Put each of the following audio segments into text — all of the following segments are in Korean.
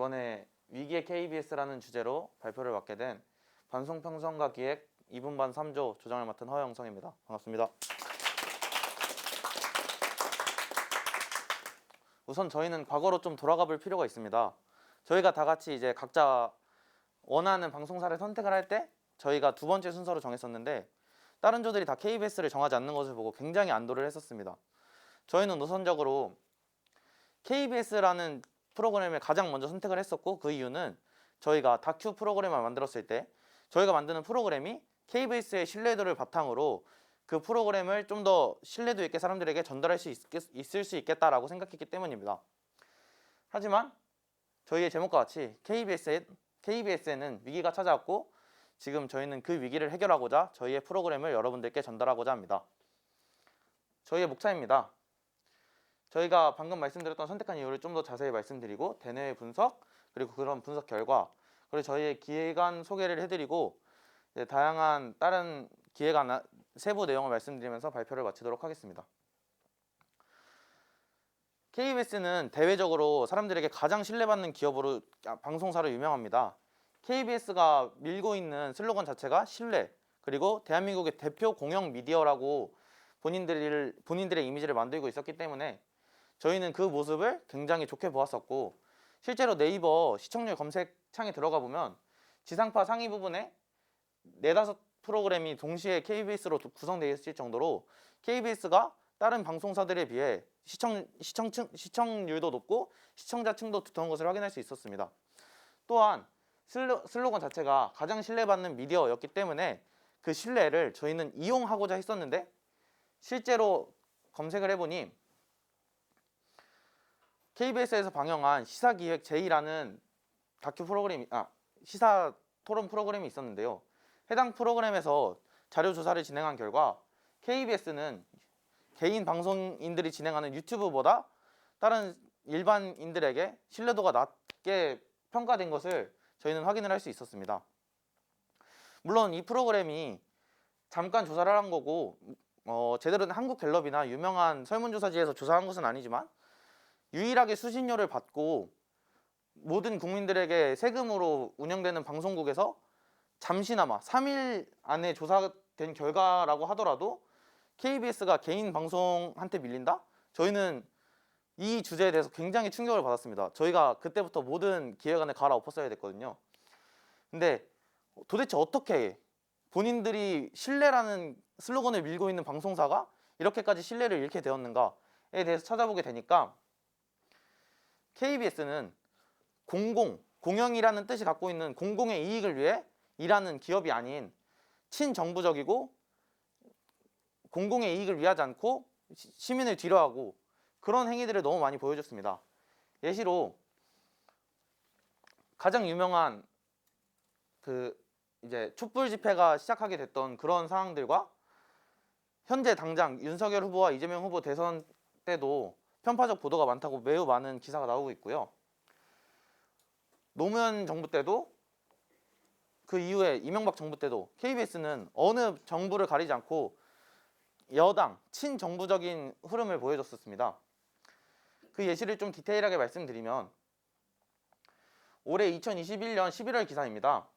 이번에 위기의 KBS라는 주제로 발표를 맡게 된 방송평론가 기획 2분반 3조 조장을 맡은 허영성입니다. 반갑습니다. 우선 저희는 과거로 좀 돌아가 볼 필요가 있습니다. 저희가 다 같이 이제 각자 원하는 방송사를 선택을 할 때 저희가 두 번째 순서로 정했었는데 다른 조들이 다 KBS를 정하지 않는 것을 보고 굉장히 안도를 했었습니다. 저희는 우선적으로 KBS라는 프로그램을 가장 먼저 선택을 했었고, 그 이유는 저희가 다큐 프로그램을 만들었을 때 저희가 만드는 프로그램이 KBS의 신뢰도를 바탕으로 그 프로그램을 좀 더 신뢰도 있게 사람들에게 전달할 수 있을 수 있겠다라고 생각했기 때문입니다. 하지만 저희의 제목과 같이 KBS에는 위기가 찾아왔고, 지금 저희는 그 위기를 해결하고자 저희의 프로그램을 여러분들께 전달하고자 합니다. 저희의 목차입니다. 저희가 방금 말씀드렸던 선택한 이유를 좀 더 자세히 말씀드리고, 대내외 분석, 그리고 그런 분석 결과, 그리고 저희의 기획안 소개를 해드리고, 다양한 다른 기획안 세부 내용을 말씀드리면서 발표를 마치도록 하겠습니다. KBS는 대외적으로 사람들에게 가장 신뢰받는 기업으로, 방송사로 유명합니다. KBS가 밀고 있는 슬로건 자체가 신뢰, 그리고 대한민국의 대표 공영 미디어라고 본인들의 이미지를 만들고 있었기 때문에 저희는 그 모습을 굉장히 좋게 보았었고, 실제로 네이버 시청률 검색창에 들어가 보면 지상파 상위 부분에 4-5 프로그램이 동시에 KBS로 구성되어 있을 정도로 KBS가 다른 방송사들에 비해 시청률도 높고 시청자층도 두터운 것을 확인할 수 있었습니다. 또한 슬로건 자체가 가장 신뢰받는 미디어였기 때문에 그 신뢰를 저희는 이용하고자 했었는데, 실제로 검색을 해보니 KBS에서 방영한 시사기획 제2라는 시사 토론 프로그램이 있었는데요. 해당 프로그램에서 자료조사를 진행한 결과 KBS는 개인 방송인들이 진행하는 유튜브보다 다른 일반인들에게 신뢰도가 낮게 평가된 것을 저희는 확인을 할 수 있었습니다. 물론 이 프로그램이 잠깐 조사를 한 거고 제대로 된 한국갤럽이나 유명한 설문조사지에서 조사한 것은 아니지만, 유일하게 수신료를 받고 모든 국민들에게 세금으로 운영되는 방송국에서 잠시나마 3일 안에 조사된 결과라고 하더라도 KBS가 개인 방송한테 밀린다? 저희는 이 주제에 대해서 굉장히 충격을 받았습니다. 저희가 그때부터 모든 기획안을 갈아엎었어야 됐거든요. 근데 도대체 어떻게 본인들이 신뢰라는 슬로건을 밀고 있는 방송사가 이렇게까지 신뢰를 잃게 되었는가에 대해서 찾아보게 되니까, KBS는 공영이라는 뜻이 갖고 있는 공공의 이익을 위해 일하는 기업이 아닌 친정부적이고 공공의 이익을 위하지 않고 시민을 뒤로하고 그런 행위들을 너무 많이 보여줬습니다. 예시로 가장 유명한 이제 촛불 집회가 시작하게 됐던 그런 상황들과, 현재 당장 윤석열 후보와 이재명 후보 대선 때도 편파적 보도가 많다고 매우 많은 기사가 나오고 있고요. 노무현 정부 때도, 그 이후에 이명박 정부 때도 KBS는 어느 정부를 가리지 않고 여당, 친정부적인 흐름을 보여줬었습니다. 그 예시를 좀 디테일하게 말씀드리면, 올해 2021년 11월 기사입니다.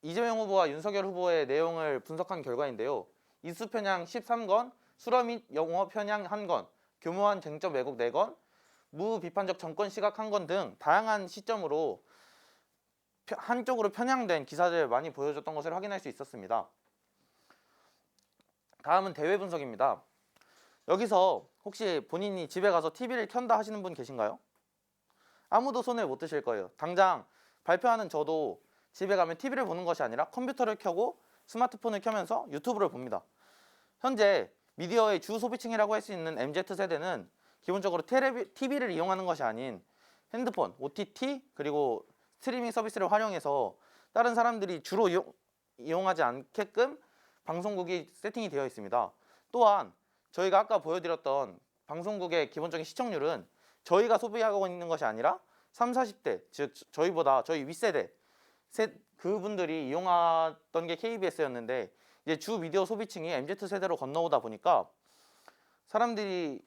이재명 후보와 윤석열 후보의 내용을 분석한 결과인데요. 이수 편향 13건, 수러 및 영어 편향 1건, 교묘한 쟁점 왜곡 4건, 무비판적 정권 시각 1건 등 다양한 시점으로 한쪽으로 편향된 기사들을 많이 보여줬던 것을 확인할 수 있었습니다. 다음은 대외 분석입니다. 여기서 혹시 본인이 집에 가서 TV를 켠다 하시는 분 계신가요? 아무도 손을 못 드실 거예요. 당장 발표하는 저도 집에 가면 TV를 보는 것이 아니라 컴퓨터를 켜고 스마트폰을 켜면서 유튜브를 봅니다. 현재 미디어의 주 소비층이라고 할 수 있는 MZ세대는 기본적으로 TV를 이용하는 것이 아닌 핸드폰, OTT, 그리고 스트리밍 서비스를 활용해서 다른 사람들이 주로 이용하지 않게끔 방송국이 세팅이 되어 있습니다. 또한 저희가 아까 보여드렸던 방송국의 기본적인 시청률은 저희가 소비하고 있는 것이 아니라 30, 40대, 즉 저희 윗세대 그분들이 이용하던 게 KBS였는데, 이제 주 미디어 소비층이 MZ세대로 건너오다 보니까 사람들이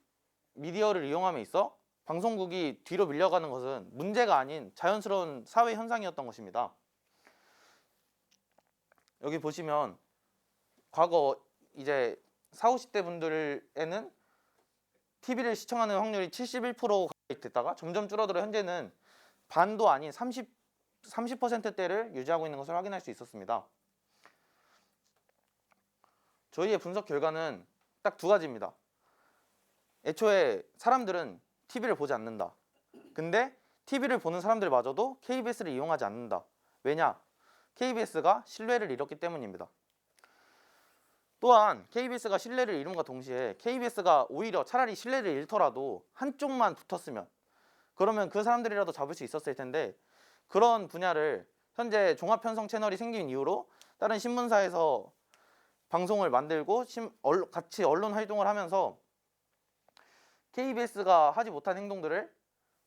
미디어를 이용함에 있어 방송국이 뒤로 밀려가는 것은 문제가 아닌 자연스러운 사회 현상이었던 것입니다. 여기 보시면 과거 이제 40, 50대 분들에는 TV를 시청하는 확률이 71%가 됐다가 점점 줄어들어 현재는 반도 아닌 30%대를 유지하고 있는 것을 확인할 수 있었습니다. 저희의 분석 결과는 딱 두 가지입니다. 애초에 사람들은 TV를 보지 않는다. 근데 TV를 보는 사람들마저도 KBS를 이용하지 않는다. 왜냐? KBS가 신뢰를 잃었기 때문입니다. 또한 KBS가 신뢰를 잃음과 동시에 KBS가 오히려 차라리 신뢰를 잃더라도 한쪽만 붙었으면 그러면 그 사람들이라도 잡을 수 있었을 텐데 그런 분야를 현재 종합편성 채널이 생긴 이후로 다른 신문사에서 방송을 만들고 같이 언론 활동을 하면서 KBS가 하지 못한 행동들을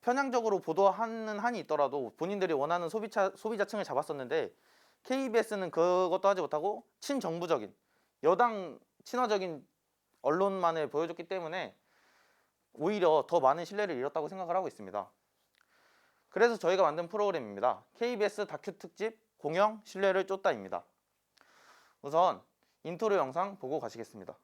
편향적으로 보도하는 한이 있더라도 본인들이 원하는 소비자층을 잡았었는데 KBS는 그것도 하지 못하고 친정부적인 여당 친화적인 언론만을 보여줬기 때문에 오히려 더 많은 신뢰를 잃었다고 생각을 하고 있습니다. 그래서 저희가 만든 프로그램입니다. KBS 다큐 특집 공영 신뢰를 쫓다입니다. 우선 인트로 영상 보고 가시겠습니다.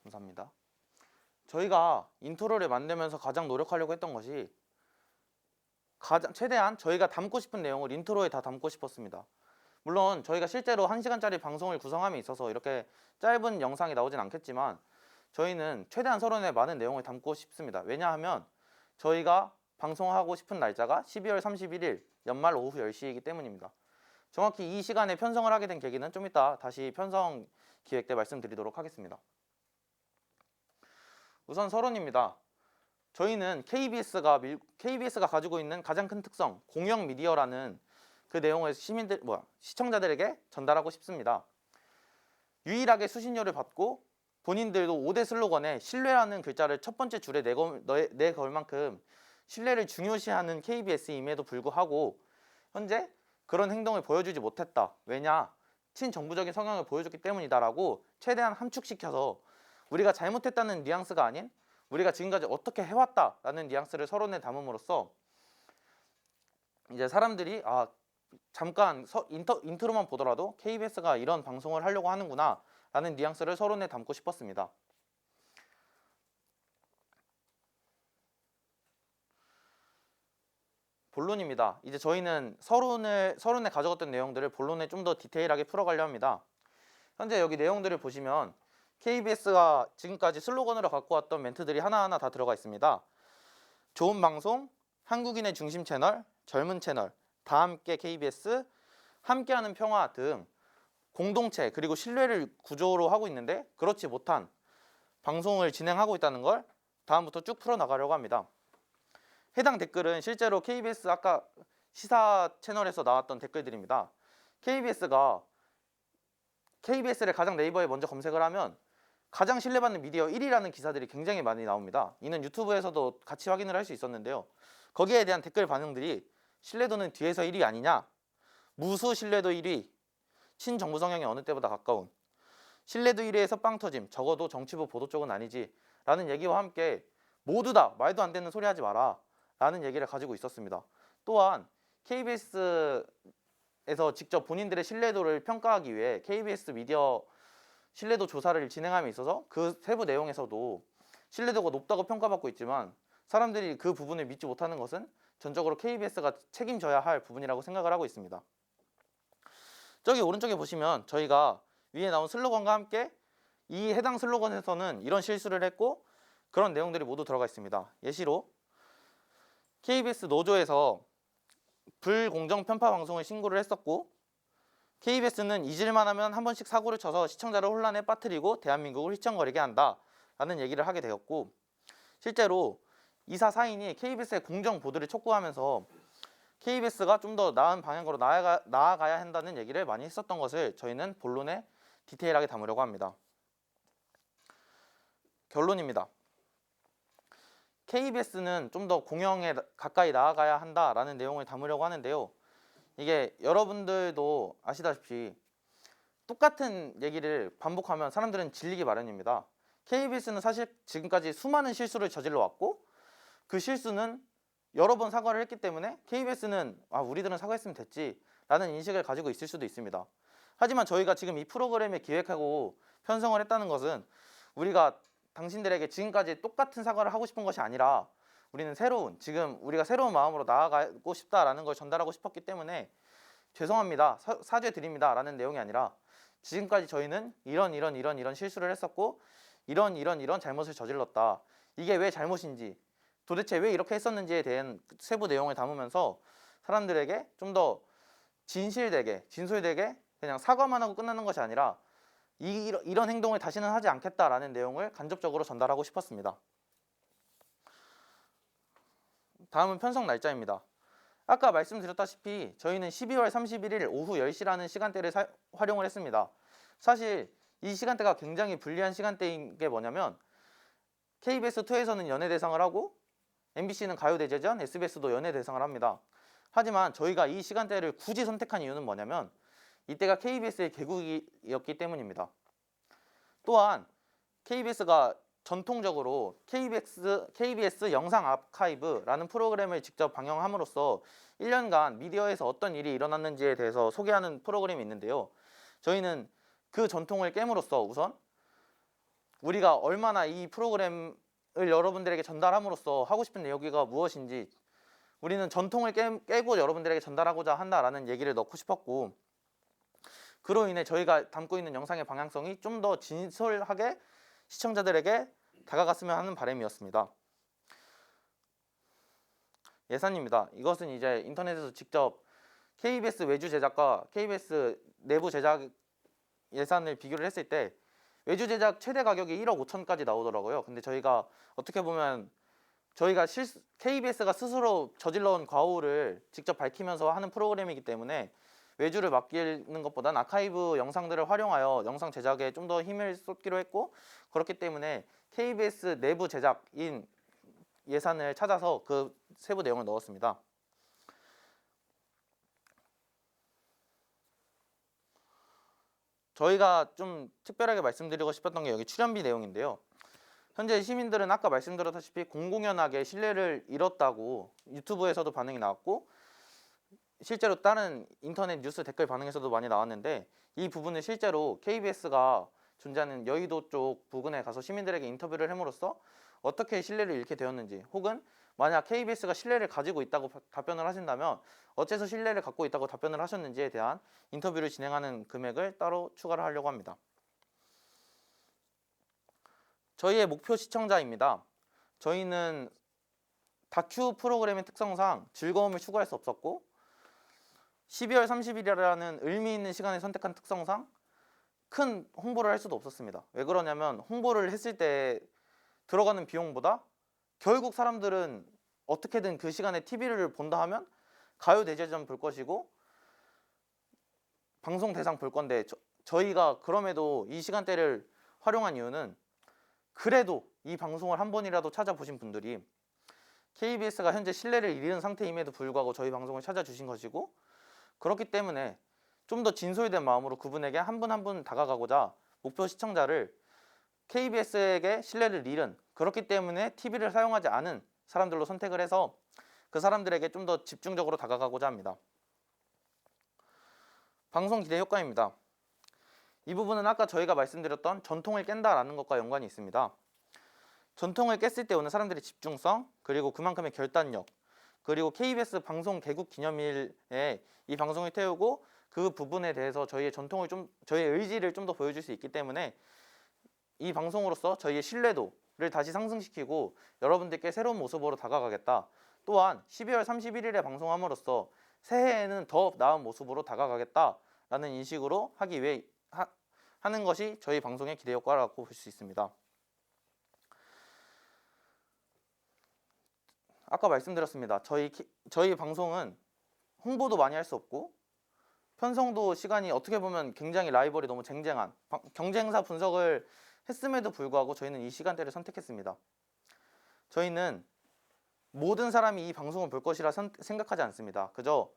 감사합니다. 저희가 인트로를 만들면서 가장 노력하려고 했던 것이 최대한 저희가 담고 싶은 내용을 인트로에 다 담고 싶었습니다. 물론 저희가 실제로 1시간짜리 방송을 구성함에 있어서 이렇게 짧은 영상이 나오진 않겠지만 저희는 최대한 서론에 많은 내용을 담고 싶습니다. 왜냐하면 저희가 방송하고 싶은 날짜가 12월 31일 연말 오후 10시이기 때문입니다. 정확히 이 시간에 편성을 하게 된 계기는 좀 이따 다시 편성 기획 때 말씀드리도록 하겠습니다. 우선 서론입니다. 저희는 KBS가 가지고 있는 가장 큰 특성, 공영 미디어라는 그 내용을 시청자들에게 전달하고 싶습니다. 유일하게 수신료를 받고 본인들도 5대 슬로건에 신뢰라는 글자를 첫 번째 줄에 내걸 만큼 신뢰를 중요시하는 KBS임에도 불구하고 현재 그런 행동을 보여주지 못했다. 왜냐? 친정부적인 성향을 보여줬기 때문이다라고 최대한 함축시켜서 우리가 잘못했다는 뉘앙스가 아닌 우리가 지금까지 어떻게 해왔다라는 뉘앙스를 서론에 담음으로써 이제 사람들이 잠깐 인트로만 보더라도 KBS가 이런 방송을 하려고 하는구나 라는 뉘앙스를 서론에 담고 싶었습니다. 본론입니다. 이제 저희는 서론에 가져갔던 내용들을 본론에 좀 더 디테일하게 풀어가려 합니다. 현재 여기 내용들을 보시면 KBS가 지금까지 슬로건으로 갖고 왔던 멘트들이 하나하나 다 들어가 있습니다. 좋은 방송, 한국인의 중심 채널, 젊은 채널, 다 함께 KBS, 함께하는 평화 등 공동체 그리고 신뢰를 구조로 하고 있는데 그렇지 못한 방송을 진행하고 있다는 걸 다음부터 쭉 풀어나가려고 합니다. 해당 댓글은 실제로 KBS 아까 시사 채널에서 나왔던 댓글들입니다. KBS를 가장 네이버에 먼저 검색을 하면 가장 신뢰받는 미디어 1위라는 기사들이 굉장히 많이 나옵니다. 이는 유튜브에서도 같이 확인을 할 수 있었는데요. 거기에 대한 댓글 반응들이 신뢰도는 뒤에서 1위 아니냐? 무수 신뢰도 1위, 친정부 성향이 어느 때보다 가까운, 신뢰도 1위에서 빵 터짐, 적어도 정치부 보도 쪽은 아니지 라는 얘기와 함께 모두 다 말도 안 되는 소리 하지 마라 라는 얘기를 가지고 있었습니다. 또한 KBS에서 직접 본인들의 신뢰도를 평가하기 위해 KBS 미디어 신뢰도 조사를 진행함에 있어서 그 세부 내용에서도 신뢰도가 높다고 평가받고 있지만 사람들이 그 부분을 믿지 못하는 것은 전적으로 KBS가 책임져야 할 부분이라고 생각을 하고 있습니다. 저기 오른쪽에 보시면 저희가 위에 나온 슬로건과 함께 이 해당 슬로건에서는 이런 실수를 했고 그런 내용들이 모두 들어가 있습니다. 예시로 KBS 노조에서 불공정 편파 방송을 신고를 했었고 KBS는 잊을만 하면 한 번씩 사고를 쳐서 시청자를 혼란에 빠뜨리고 대한민국을 휘청거리게 한다 라는 얘기를 하게 되었고 실제로 이사 사인이 KBS의 공정 보도를 촉구하면서 KBS가 좀 더 나은 방향으로 나아가야 한다는 얘기를 많이 했었던 것을 저희는 본론에 디테일하게 담으려고 합니다. 결론입니다. KBS는 좀 더 공영에 가까이 나아가야 한다라는 내용을 담으려고 하는데요. 이게 여러분들도 아시다시피 똑같은 얘기를 반복하면 사람들은 질리기 마련입니다. KBS는 사실 지금까지 수많은 실수를 저질러 왔고 그 실수는 여러 번 사과를 했기 때문에 KBS는 우리들은 사과했으면 됐지 라는 인식을 가지고 있을 수도 있습니다. 하지만 저희가 지금 이 프로그램을 기획하고 편성을 했다는 것은 우리가 당신들에게 지금까지 똑같은 사과를 하고 싶은 것이 아니라 우리는 지금 우리가 새로운 마음으로 나아가고 싶다라는 걸 전달하고 싶었기 때문에 죄송합니다, 사죄 드립니다 라는 내용이 아니라 지금까지 저희는 이런 실수를 했었고 이런 잘못을 저질렀다. 이게 왜 잘못인지 도대체 왜 이렇게 했었는지에 대한 세부 내용을 담으면서 사람들에게 좀 더 진솔되게 그냥 사과만 하고 끝나는 것이 아니라 이런 행동을 다시는 하지 않겠다라는 내용을 간접적으로 전달하고 싶었습니다. 다음은 편성 날짜입니다. 아까 말씀드렸다시피 저희는 12월 31일 오후 10시라는 시간대를 활용을 했습니다. 사실 이 시간대가 굉장히 불리한 시간대인 게 뭐냐면 KBS2에서는 연예대상을 하고 MBC는 가요대제전, SBS도 연예대상을 합니다. 하지만 저희가 이 시간대를 굳이 선택한 이유는 뭐냐면 이때가 KBS의 개국이었기 때문입니다. 또한 KBS가 전통적으로 KBS 영상 아카이브라는 프로그램을 직접 방영함으로써 1년간 미디어에서 어떤 일이 일어났는지에 대해서 소개하는 프로그램이 있는데요. 저희는 그 전통을 깨므로써 우선 우리가 얼마나 이 프로그램을 여러분들에게 전달함으로써 하고 싶은 내용이 무엇인지 우리는 전통을 깨고 여러분들에게 전달하고자 한다라는 얘기를 넣고 싶었고 그로 인해 저희가 담고 있는 영상의 방향성이 좀 더 진솔하게 시청자들에게 다가갔으면 하는 바람이었습니다. 예산입니다. 이것은 이제 인터넷에서 직접 KBS 외주 제작과 KBS 내부 제작 예산을 비교를 했을 때 외주 제작 최대 가격이 1억 5천까지 나오더라고요. 근데 저희가 어떻게 보면 KBS가 스스로 저질러온 과오를 직접 밝히면서 하는 프로그램이기 때문에 외주를 맡기는 것보단 아카이브 영상들을 활용하여 영상 제작에 좀 더 힘을 쏟기로 했고 그렇기 때문에 KBS 내부 제작인 예산을 찾아서 그 세부 내용을 넣었습니다. 저희가 좀 특별하게 말씀드리고 싶었던 게 여기 출연비 내용인데요. 현재 시민들은 아까 말씀드렸다시피 공공연하게 신뢰를 잃었다고 유튜브에서도 반응이 나왔고 실제로 다른 인터넷 뉴스 댓글 반응에서도 많이 나왔는데 이 부분을 실제로 KBS가 존재하는 여의도 쪽 부근에 가서 시민들에게 인터뷰를 함으로써 어떻게 신뢰를 잃게 되었는지 혹은 만약 KBS가 신뢰를 가지고 있다고 답변을 하신다면 어째서 신뢰를 갖고 있다고 답변을 하셨는지에 대한 인터뷰를 진행하는 금액을 따로 추가를 하려고 합니다. 저희의 목표 시청자입니다. 저희는 다큐 프로그램의 특성상 즐거움을 추구할 수 없었고 12월 30일이라는 의미 있는 시간을 선택한 특성상 큰 홍보를 할 수도 없었습니다. 왜 그러냐면 홍보를 했을 때 들어가는 비용보다 결국 사람들은 어떻게든 그 시간에 TV를 본다 하면 가요대제전 볼 것이고 방송 대상 볼 건데 저희가 그럼에도 이 시간대를 활용한 이유는 그래도 이 방송을 한 번이라도 찾아보신 분들이 KBS가 현재 신뢰를 잃은 상태임에도 불구하고 저희 방송을 찾아주신 것이고 그렇기 때문에 좀 더 진솔된 마음으로 그분에게 한 분 한 분 다가가고자 목표 시청자를 KBS에게 신뢰를 잃은 그렇기 때문에 TV를 사용하지 않은 사람들로 선택을 해서 그 사람들에게 좀 더 집중적으로 다가가고자 합니다. 방송 기대 효과입니다. 이 부분은 아까 저희가 말씀드렸던 전통을 깬다라는 것과 연관이 있습니다. 전통을 깼을 때 오는 사람들의 집중성 그리고 그만큼의 결단력 그리고 KBS 방송 개국 기념일에 이 방송을 태우고 그 부분에 대해서 저희의 저희의 의지를 좀 더 보여줄 수 있기 때문에 이 방송으로서 저희의 신뢰도를 다시 상승시키고 여러분들께 새로운 모습으로 다가가겠다. 또한 12월 31일에 방송함으로써 새해에는 더 나은 모습으로 다가가겠다라는 인식으로 하기 위해 하는 것이 저희 방송의 기대 효과라고 볼 수 있습니다. 아까 말씀드렸습니다. 저희 방송은 홍보도 많이 할 수 없고 편성도 시간이 어떻게 보면 굉장히 라이벌이 너무 쟁쟁한 경쟁사 분석을 했음에도 불구하고 저희는 이 시간대를 선택했습니다. 저희는 모든 사람이 이 방송을 볼 것이라 생각하지 않습니다. 그저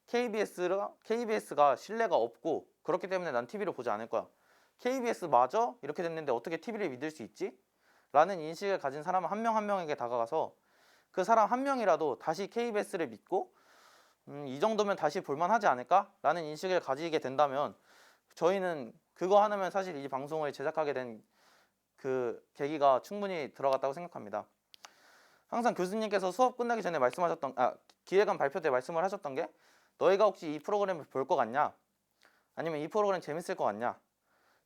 KBS가 신뢰가 없고 그렇기 때문에 난 TV를 보지 않을 거야. KBS마저 이렇게 됐는데 어떻게 TV를 믿을 수 있지? 라는 인식을 가진 사람 한 명 한 명에게 다가가서 그 사람 한 명이라도 다시 KBS를 믿고 이 정도면 다시 볼만하지 않을까? 라는 인식을 가지게 된다면 저희는 그거 하나면 사실 이 방송을 제작하게 된 그 계기가 충분히 들어갔다고 생각합니다. 항상 교수님께서 수업 끝나기 전에 기획안 발표 때 말씀을 하셨던 게 너희가 혹시 이 프로그램을 볼 것 같냐? 아니면 이 프로그램 재밌을 것 같냐?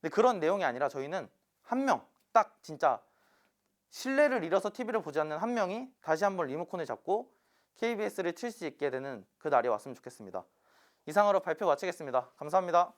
근데 그런 내용이 아니라 저희는 한 명, 딱 진짜 신뢰를 잃어서 TV를 보지 않는 한 명이 다시 한번 리모컨을 잡고 KBS를 틀 수 있게 되는 그 날이 왔으면 좋겠습니다. 이상으로 발표 마치겠습니다. 감사합니다.